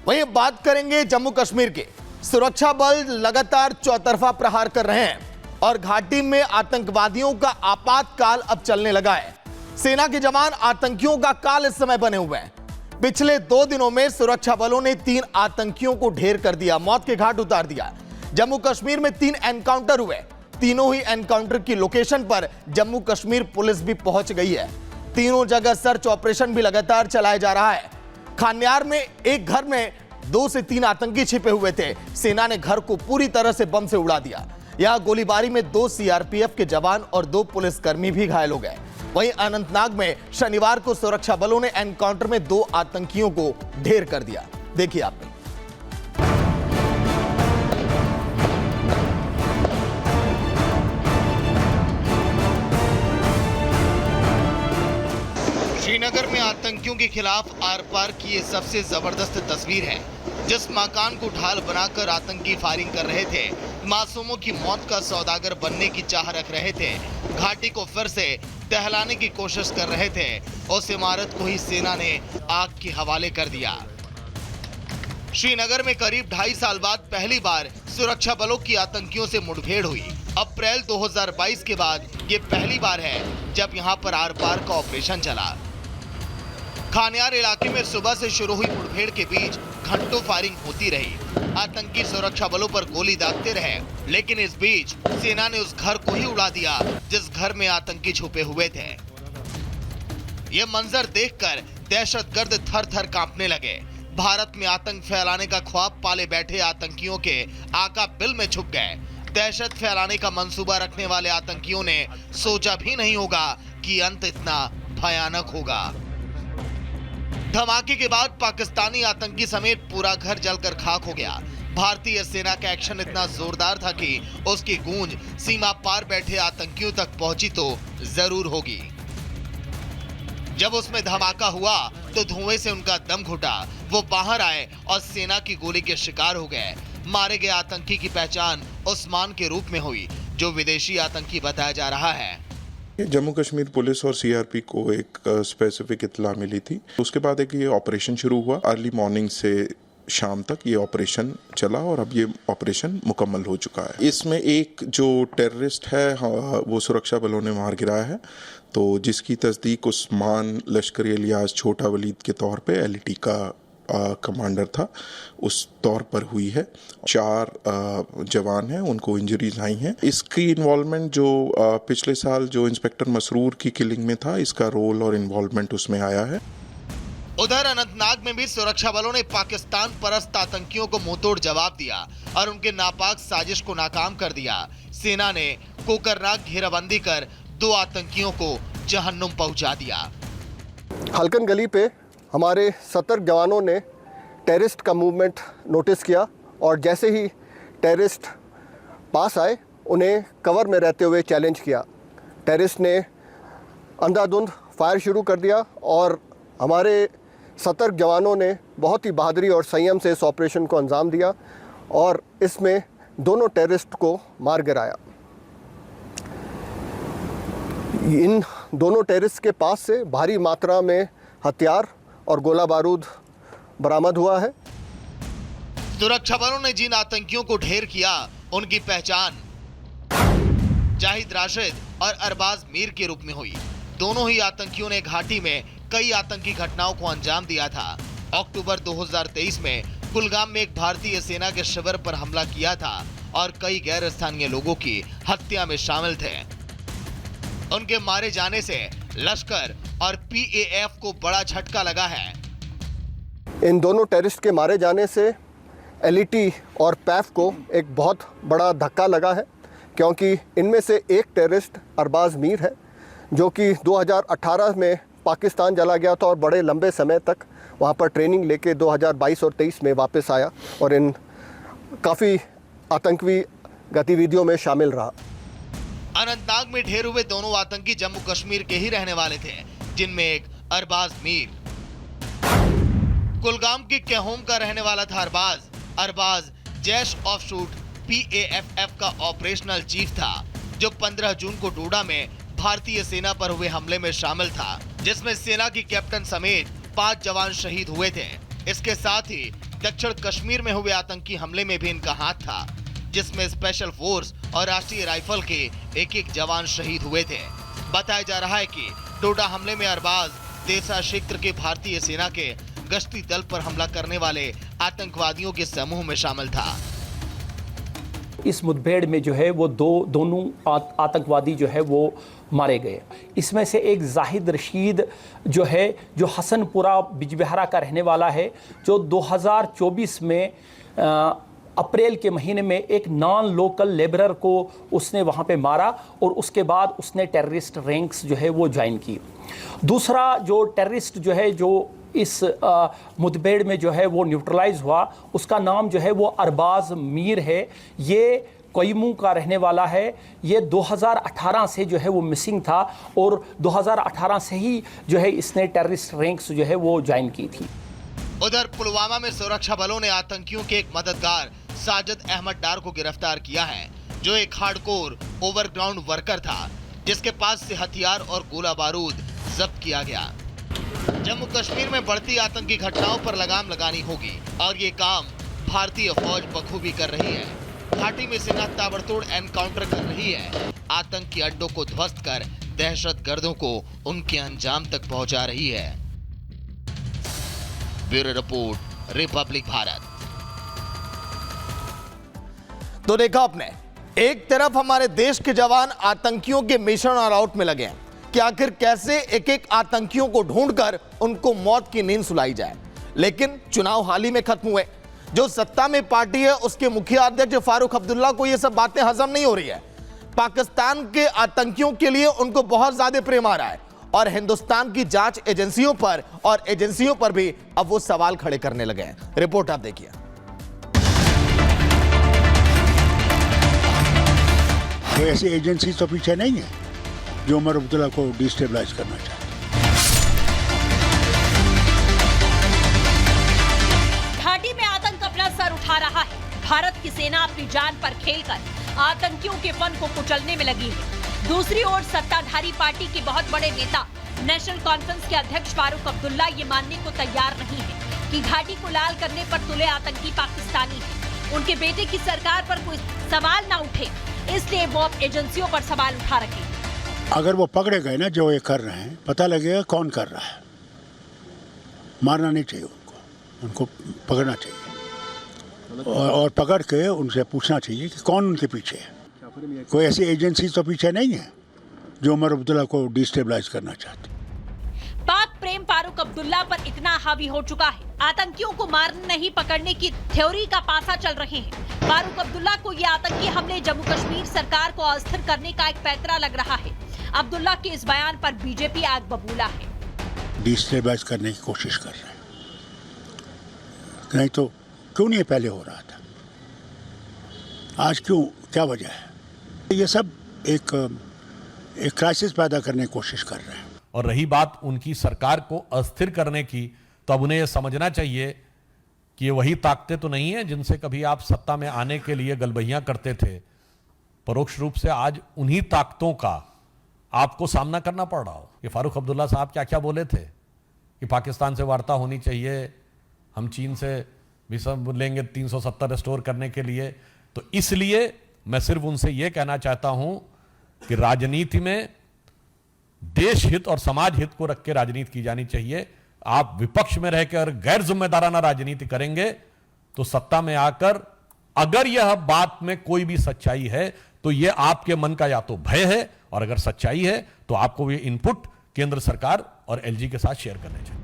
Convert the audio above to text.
वहीं बात करेंगे जम्मू कश्मीर के। सुरक्षा बल लगातार चौतरफा प्रहार कर रहे हैं और घाटी में आतंकवादियों का आपातकाल अब चलने लगा है। सेना के जवान आतंकियों का काल इस समय बने हुए हैं। पिछले 2 दिनों में सुरक्षा बलों ने 3 आतंकियों को ढेर कर दिया, मौत के घाट उतार दिया। जम्मू कश्मीर में 3 एनकाउंटर हुए। तीनों ही एनकाउंटर की लोकेशन पर जम्मू कश्मीर पुलिस भी पहुंच गई है। तीनों जगह सर्च ऑपरेशन भी लगातार चलाया जा रहा है। खान्यार में एक घर में 2 से 3 आतंकी छिपे हुए थे। सेना ने घर को पूरी तरह से बम से उड़ा दिया। यहां गोलीबारी में 2 सीआरपीएफ के जवान और 2 पुलिसकर्मी भी घायल हो गए। वहीं अनंतनाग में शनिवार को सुरक्षा बलों ने एनकाउंटर में 2 आतंकियों को ढेर कर दिया। देखिए आपने। श्रीनगर में आतंकियों के खिलाफ आर पार की ये सबसे जबरदस्त तस्वीर है। जिस मकान को ढाल बनाकर आतंकी फायरिंग कर रहे थे, मासूमों की मौत का सौदागर बनने की चाह रख रहे थे, घाटी को फिर से दहलाने की कोशिश कर रहे थे, उस इमारत को ही सेना ने आग के हवाले कर दिया। श्रीनगर में करीब 2.5 साल बाद पहली बार सुरक्षा बलों की आतंकियों से मुठभेड़ हुई। अप्रैल 2022 के बाद ये पहली बार है जब यहां पर आर पार का ऑपरेशन चला। खान्यार इलाके में सुबह से शुरू हुई मुठभेड़ के बीच घंटों फायरिंग होती रही। आतंकी सुरक्षा बलों पर गोली दागते रहे, लेकिन इस बीच सेना ने उस घर को ही उड़ा दिया जिस घर में आतंकी छुपे हुए थे। ये मंजर देखकर दहशतगर्द थर-थर कांपने लगे। भारत में आतंक फैलाने का ख्वाब पाले बैठे आतंकियों के आका बिल में छुप गए। दहशत फैलाने का मंसूबा रखने वाले आतंकियों ने सोचा भी नहीं होगा कि अंत इतना भयानक होगा। धमाके के बाद पाकिस्तानी आतंकी समेत पूरा घर जलकर खाक हो गया। भारतीय सेना का एक्शन इतना जोरदार था कि उसकी गूंज सीमा पार बैठे आतंकियों तक पहुंची तो जरूर होगी। जब उसमें धमाका हुआ तो धुएं से उनका दम घुटा। वो बाहर आए और सेना की गोली के शिकार हो गए। मारे गए आतंकी की पहचान उस्मान के रूप में हुई, जो विदेशी आतंकी बताया जा रहा है। जम्मू कश्मीर पुलिस और सीआरपी को एक स्पेसिफिक इत्तला मिली थी। उसके बाद एक ये ऑपरेशन शुरू हुआ। अर्ली मॉर्निंग से शाम तक ये ऑपरेशन चला और अब ये ऑपरेशन मुकम्मल हो चुका है। इसमें एक जो टेररिस्ट है वो सुरक्षा बलों ने मार गिराया है, तो जिसकी तस्दीक उस्मान लश्करी इलियास छोटा वलीद के तौर पे एलईटी का कमांडर था, उस तौर पर हुई है। 4 जवान हैं, उनको इंजरीज आई हैं। इसकी इन्वॉल्वमेंट जो पिछले साल जो इंस्पेक्टर मसरूर की किलिंग में था, इसका रोल और इन्वॉल्वमेंट उसमें आया है। उधर अनंतनाग में भी सुरक्षा बलों ने पाकिस्तान परस्त आतंकियों को मुंहतोड़ जवाब दिया और उनके नापाक साजिश को नाकाम कर दिया। सेना ने कोकरनाग घेराबंदी कर 2 आतंकियों को जहन्नुम पहुंचा दिया। हल्कन गली पे हमारे सतर्क जवानों ने टेररिस्ट का मूवमेंट नोटिस किया और जैसे ही टेररिस्ट पास आए उन्हें कवर में रहते हुए चैलेंज किया। टेररिस्ट ने अंधाधुंध फायर शुरू कर दिया और हमारे सतर्क जवानों ने बहुत ही बहादुरी और संयम से इस ऑपरेशन को अंजाम दिया और इसमें दोनों टेररिस्ट को मार गिराया। इन दोनों टेररिस्ट के पास से भारी मात्रा में हथियार और गोला बारूद बरामद हुआ है। सुरक्षा बलों ने जिन आतंकियों को ढेर किया, उनकी पहचान जाहिद राशिद और अरबाज मीर के रूप में हुई। दोनों ही आतंकियों ने घाटी में कई आतंकी घटनाओं को अंजाम दिया था। अक्टूबर 2023 में कुलगाम में एक भारतीय सेना के शिविर पर हमला किया था और कई गैर स्थानीय लोगों की हत्या में शामिल थे। उनके मारे जाने से लश्कर और पीएएफ को बड़ा झटका लगा है। इन दोनों टेररिस्ट के मारे जाने से एलईटी और पैफ को एक बहुत बड़ा धक्का लगा है, क्योंकि इनमें से एक टेररिस्ट अरबाज मीर है जो कि 2018 में पाकिस्तान चला गया था और बड़े लंबे समय तक वहाँ पर ट्रेनिंग लेके 2022 और 23 में वापस आया और इन काफ़ी आतंकी गतिविधियों में शामिल रहा। अनंतनाग में ढेर हुए दोनों आतंकी जम्मू कश्मीर के ही रहने वाले थे, जिनमें एक अरबाज मीर कुलगाम के केहोम का रहने वाला था। अरबाज जैश ऑफशूट पीएएफ का ऑपरेशनल चीफ था, जो 15 जून को डोडा में भारतीय सेना पर हुए हमले में शामिल था, जिसमें सेना की कैप्टन समेत 5 जवान शहीद हुए थे। इसके साथ ही दक्षिण कश्मीर में हुए आतंकी हमले में भी इनका हाथ था, जिसमें स्पेशल फोर्स और राष्ट्रीय राइफल के एक जवान शहीद हुए थे। बताया जा रहा है कि डोडा हमले में अरबाज देसा क्षेत्र के भारतीय सेना के गश्ती दल पर हमला करने वाले आतंकवादियों के समूह में शामिल था। इस मुठभेड़ में जो है वो दोनों आतंकवादी जो है वो मारे गए। इसमें से एक जाहिद रशीद जो है, जो हसनपुरा बिजबिहारा का रहने वाला है, जो 2024 में अप्रैल के महीने में एक नॉन लोकल लेबरर को उसने वहाँ पे मारा और उसके बाद उसने टेररिस्ट रैंक्स जो है वो ज्वाइन की। दूसरा जो टेररिस्ट जो है जो इस मुठभेड़ में जो है वो न्यूट्रलाइज हुआ, उसका नाम जो है वो अरबाज मीर है। ये कोयमू का रहने वाला है। ये 2018 से जो है वो मिसिंग था और 2018 से ही जो है इसने टेररिस्ट रैंक्स जो है वो ज्वाइन की थी। उधर पुलवामा में सुरक्षा बलों ने आतंकियों के एक मददगार साजिद अहमद डार को गिरफ्तार किया है, जो एक हार्डकोर ओवरग्राउंड वर्कर था, जिसके पास से हथियार और गोला बारूद जब्त किया गया। जम्मू कश्मीर में बढ़ती आतंकी घटनाओं पर लगाम लगानी होगी और ये काम भारतीय फौज बखूबी कर रही है। घाटी में सेना ताबड़तोड़ एनकाउंटर कर रही है, आतंकी अड्डों को ध्वस्त कर दहशतगर्दों को उनके अंजाम तक पहुंचा रही है। Bureau report, Republic Bharat. तो देखा आपने, एक तरफ हमारे देश के जवान आतंकियों के मिशन और आउट में लगे हैं कि आखिर कैसे एक एक आतंकियों को ढूंढकर उनको मौत की नींद सुलाई जाए, लेकिन चुनाव हाल ही में खत्म हुए। जो सत्ता में पार्टी है उसके मुखिया अध्यक्ष फारूक अब्दुल्ला को ये सब बातें हजम नहीं हो रही है। पाकिस्तान के आतंकियों के लिए उनको बहुत ज्यादा प्रेम आ रहा है और हिंदुस्तान की जांच एजेंसियों पर और एजेंसियों पर भी अब वो सवाल खड़े करने लगे हैं। रिपोर्ट आप देखिए। कोई ऐसी एजेंसी तो पीछे नहीं है जो उमर अब्दुल्ला को डिस्टेबलाइज करना चाहती। घाटी में आतंक अपना सर उठा रहा है। भारत की सेना अपनी जान पर खेलकर आतंकियों के फन को कुचलने में लगी है। दूसरी ओर सत्ताधारी पार्टी के बहुत बड़े नेता नेशनल कॉन्फ्रेंस के अध्यक्ष फारूक अब्दुल्ला ये मानने को तैयार नहीं है कि घाटी को लाल करने पर तुले आतंकी पाकिस्तानी हैं। उनके बेटे की सरकार पर कोई सवाल ना उठे, इसलिए वो अब एजेंसियों पर सवाल उठा रहे हैं। अगर वो पकड़े गए ना जो ये कर रहे हैं, पता लगेगा कौन कर रहा है। मारना नहीं चाहिए उनको पकड़ना चाहिए और पकड़ के उनसे पूछना चाहिए कि कौन उनके पीछे है। कोई ऐसी एजेंसी तो पीछे नहीं है जो उमर अब्दुल्ला को डिस्टेबलाइज करना चाहती। पाक प्रेम फारूक अब्दुल्ला पर इतना हावी हो चुका है, आतंकियों को मारने नहीं पकड़ने की थ्योरी का पासा चल रहे हैं। फारूक अब्दुल्ला को ये आतंकी हमले जम्मू कश्मीर सरकार को अस्थिर करने का एक पैतरा लग रहा है। अब्दुल्ला के इस बयान पर बीजेपी आग बबूला है। डिस्टेबलाइज करने की कोशिश कर रहे हैं, नहीं तो क्यों नहीं पहले हो रहा था, आज क्यों, क्या वजह है? ये सब एक क्राइसिस पैदा करने की कोशिश कर रहे हैं। और रही बात उनकी सरकार को अस्थिर करने की, तो अब उन्हें यह समझना चाहिए कि ये वही ताकतें तो नहीं है जिनसे कभी आप सत्ता में आने के लिए गलबहियां करते थे। परोक्ष रूप से आज उन्हीं ताकतों का आपको सामना करना पड़ रहा हो। ये फारूक अब्दुल्ला साहब क्या क्या बोले थे कि पाकिस्तान से वार्ता होनी चाहिए, हम चीन से भी सब लेंगे 370 रिस्टोर करने के लिए। तो इसलिए मैं सिर्फ उनसे यह कहना चाहता हूं कि राजनीति में देश हित और समाज हित को रख के राजनीति की जानी चाहिए। आप विपक्ष में रहकर गैर जिम्मेदाराना राजनीति करेंगे तो सत्ता में आकर अगर यह बात में कोई भी सच्चाई है तो यह आपके मन का या तो भय है, और अगर सच्चाई है तो आपको ये इनपुट केंद्र सरकार और एलजी के साथ शेयर करने चाहिए।